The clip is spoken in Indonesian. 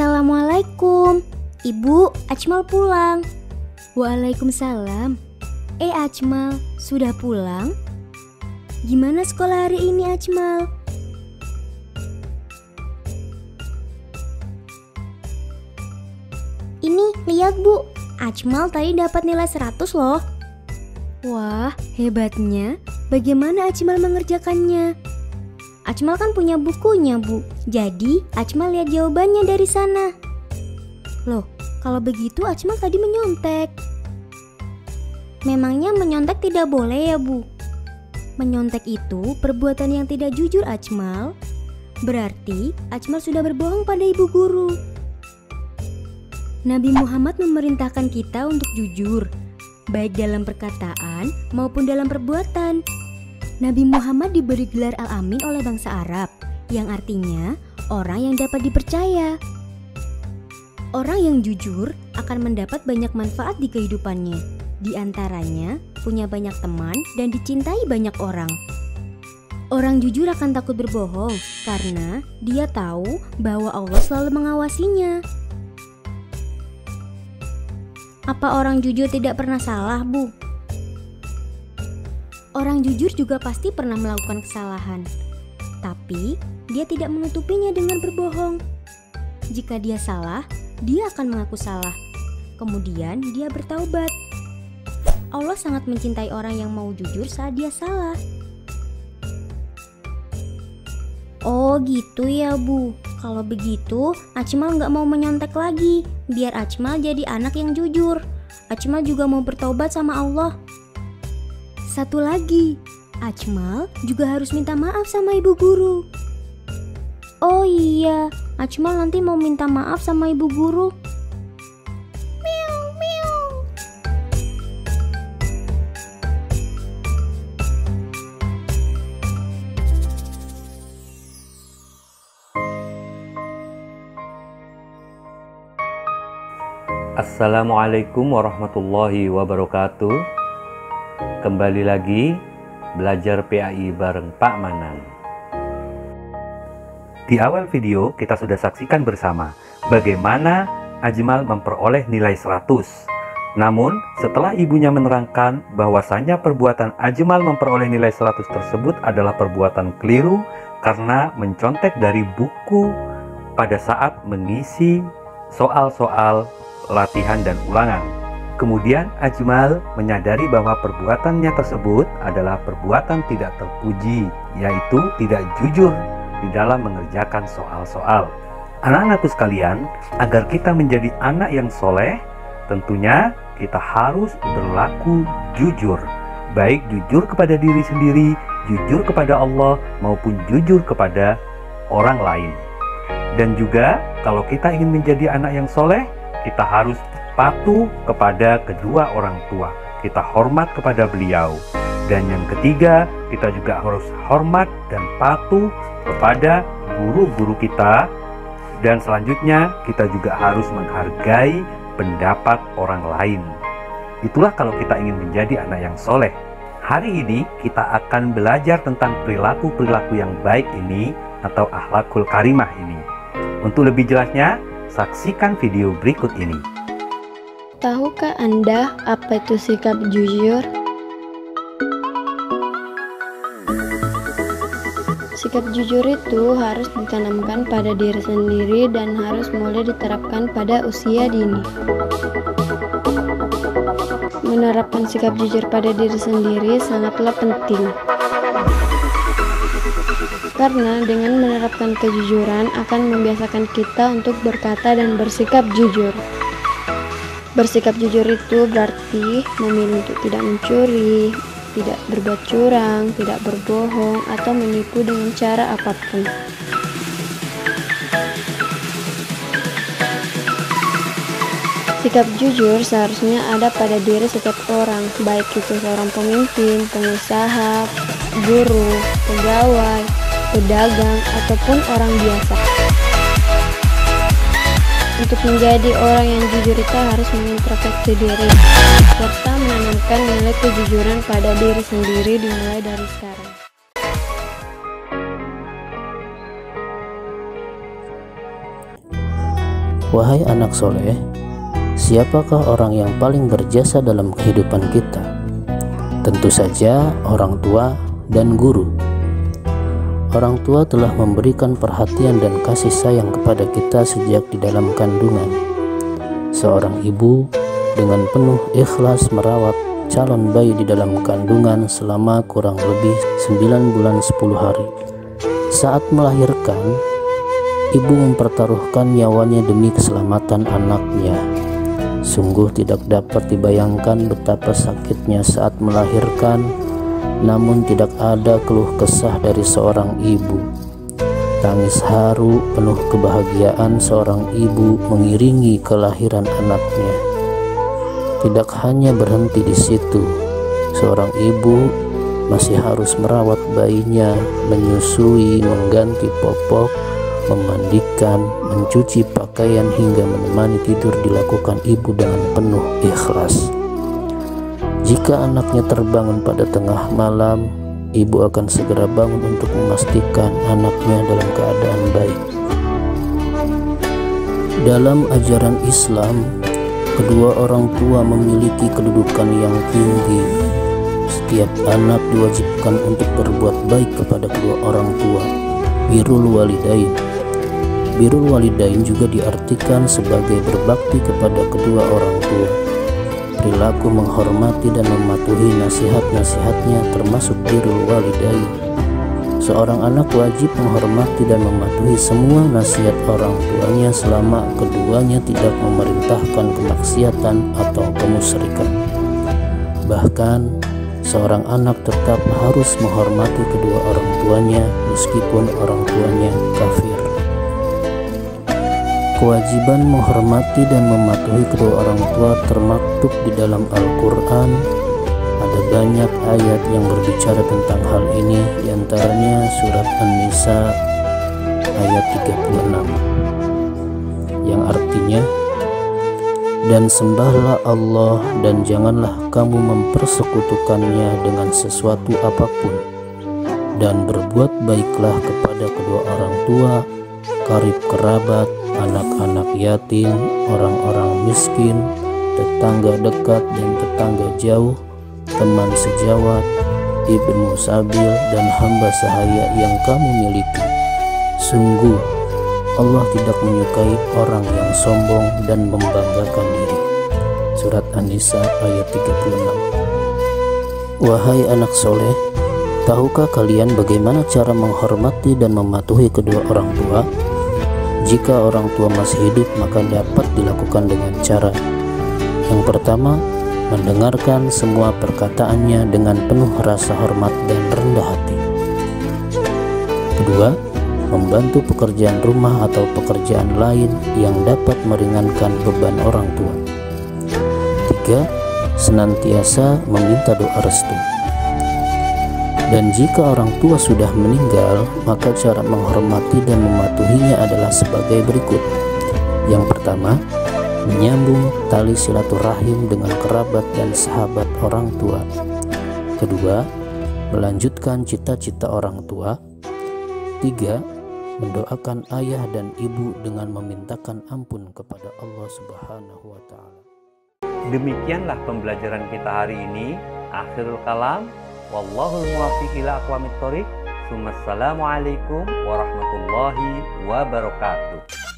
Assalamualaikum. Ibu, Ajmal pulang. Waalaikumsalam. Ajmal, sudah pulang? Gimana sekolah hari ini, Ajmal? Ini, lihat Bu. Ajmal tadi dapat nilai 100 loh. Wah, hebatnya. Bagaimana Ajmal mengerjakannya? Ajmal kan punya bukunya, Bu. Jadi, Ajmal lihat jawabannya dari sana. Loh, kalau begitu Ajmal tadi menyontek. Memangnya menyontek tidak boleh ya, Bu? Menyontek itu perbuatan yang tidak jujur, Ajmal. Berarti Ajmal sudah berbohong pada ibu guru. Nabi Muhammad memerintahkan kita untuk jujur, baik dalam perkataan maupun dalam perbuatan. Nabi Muhammad diberi gelar Al-Amin oleh bangsa Arab, yang artinya orang yang dapat dipercaya. Orang yang jujur akan mendapat banyak manfaat di kehidupannya. Di antaranya, punya banyak teman dan dicintai banyak orang. Orang jujur akan takut berbohong karena dia tahu bahwa Allah selalu mengawasinya. Apa orang jujur tidak pernah salah, Bu? Orang jujur juga pasti pernah melakukan kesalahan, tapi dia tidak menutupinya dengan berbohong. Jika dia salah, dia akan mengaku salah. Kemudian dia bertaubat. Allah sangat mencintai orang yang mau jujur saat dia salah. Oh gitu ya, Bu. Kalau begitu, Ajmal nggak mau menyontek lagi. Biar Ajmal jadi anak yang jujur. Ajmal juga mau bertaubat sama Allah. Satu lagi, Ajmal juga harus minta maaf sama ibu guru. Oh iya, Ajmal nanti mau minta maaf sama ibu guru. Miau, miau. Assalamualaikum warahmatullahi wabarakatuh. Kembali lagi belajar PAI bareng Pak Manang. Di awal video kita sudah saksikan bersama bagaimana Ajmal memperoleh nilai 100. Namun setelah ibunya menerangkan bahwasanya perbuatan Ajmal memperoleh nilai 100 tersebut adalah perbuatan keliru karena mencontek dari buku pada saat mengisi soal-soal latihan dan ulangan. Kemudian Ajmal menyadari bahwa perbuatannya tersebut adalah perbuatan tidak terpuji, yaitu tidak jujur di dalam mengerjakan soal-soal. Anak-anakku sekalian, agar kita menjadi anak yang soleh, tentunya kita harus berlaku jujur. Baik jujur kepada diri sendiri, jujur kepada Allah, maupun jujur kepada orang lain. Dan juga kalau kita ingin menjadi anak yang soleh, kita harus patuh kepada kedua orang tua. Kita hormat kepada beliau. Dan yang ketiga, kita juga harus hormat dan patuh kepada guru-guru kita. Dan selanjutnya, kita juga harus menghargai pendapat orang lain. Itulah kalau kita ingin menjadi anak yang soleh. Hari ini kita akan belajar tentang perilaku-perilaku yang baik ini atau akhlakul karimah ini. Untuk lebih jelasnya, saksikan video berikut ini. Tahukah Anda apa itu sikap jujur? Sikap jujur itu harus ditanamkan pada diri sendiri dan harus mulai diterapkan pada usia dini. Menerapkan sikap jujur pada diri sendiri sangatlah penting. Karena dengan menerapkan kejujuran akan membiasakan kita untuk berkata dan bersikap jujur. Bersikap jujur itu berarti memilih untuk tidak mencuri, tidak berbuat curang, tidak berbohong, atau menipu dengan cara apapun. Sikap jujur seharusnya ada pada diri setiap orang, baik itu seorang pemimpin, pengusaha, guru, pegawai, pedagang, ataupun orang biasa. Untuk menjadi orang yang jujur kita harus mengintrospeksi diri, serta menanamkan nilai kejujuran pada diri sendiri dimulai dari sekarang. Wahai anak soleh, siapakah orang yang paling berjasa dalam kehidupan kita? Tentu saja orang tua dan guru. Orang tua telah memberikan perhatian dan kasih sayang kepada kita sejak di dalam kandungan. Seorang ibu dengan penuh ikhlas merawat calon bayi di dalam kandungan selama kurang lebih 9 bulan 10 hari. Saat melahirkan, ibu mempertaruhkan nyawanya demi keselamatan anaknya. Sungguh tidak dapat dibayangkan betapa sakitnya saat melahirkan, namun tidak ada keluh kesah dari seorang ibu. Tangis haru penuh kebahagiaan seorang ibu mengiringi kelahiran anaknya. Tidak hanya berhenti di situ, seorang ibu masih harus merawat bayinya, menyusui, mengganti popok, memandikan, mencuci pakaian hingga menemani tidur dilakukan ibu dengan penuh ikhlas. Jika anaknya terbangun pada tengah malam, ibu akan segera bangun untuk memastikan anaknya dalam keadaan baik. Dalam ajaran Islam, kedua orang tua memiliki kedudukan yang tinggi. Setiap anak diwajibkan untuk berbuat baik kepada kedua orang tua. Birrul walidain. Birrul walidain juga diartikan sebagai berbakti kepada kedua orang tua. Perilaku menghormati dan mematuhi nasihat-nasihatnya termasuk birrul walidain. Seorang anak wajib menghormati dan mematuhi semua nasihat orang tuanya selama keduanya tidak memerintahkan kemaksiatan atau kemusyrikan. Bahkan seorang anak tetap harus menghormati kedua orang tuanya meskipun orang tuanya kafir. Kewajiban menghormati dan mematuhi kedua orang tua termaktub di dalam Al-Quran. Ada banyak ayat yang berbicara tentang hal ini, diantaranya surat An-Nisa ayat 36 yang artinya, dan sembahlah Allah dan janganlah kamu mempersekutukannya dengan sesuatu apapun, dan berbuat baiklah kepada kedua orang tua, karib kerabat, anak-anak yatim, orang-orang miskin, tetangga dekat dan tetangga jauh, teman sejawat, ibnu sabil, dan hamba sahaya yang kamu miliki. Sungguh Allah tidak menyukai orang yang sombong dan membanggakan diri. Surat An-Nisa ayat 36. Wahai anak soleh, tahukah kalian bagaimana cara menghormati dan mematuhi kedua orang tua? Jika orang tua masih hidup, maka dapat dilakukan dengan cara: yang pertama, mendengarkan semua perkataannya dengan penuh rasa hormat dan rendah hati. Kedua, membantu pekerjaan rumah atau pekerjaan lain yang dapat meringankan beban orang tua. Tiga, senantiasa meminta doa restu. Dan jika orang tua sudah meninggal, maka cara menghormati dan mematuhinya adalah sebagai berikut. Yang pertama, menyambung tali silaturahim dengan kerabat dan sahabat orang tua. Kedua, melanjutkan cita-cita orang tua. Tiga, mendoakan ayah dan ibu dengan memintakan ampun kepada Allah Subhanahu wa Ta'ala. Demikianlah pembelajaran kita hari ini. Akhirul kalam. Wallahul muwaffiq ila aqwamit thoriq. Assalamualaikum warahmatullahi wabarakatuh.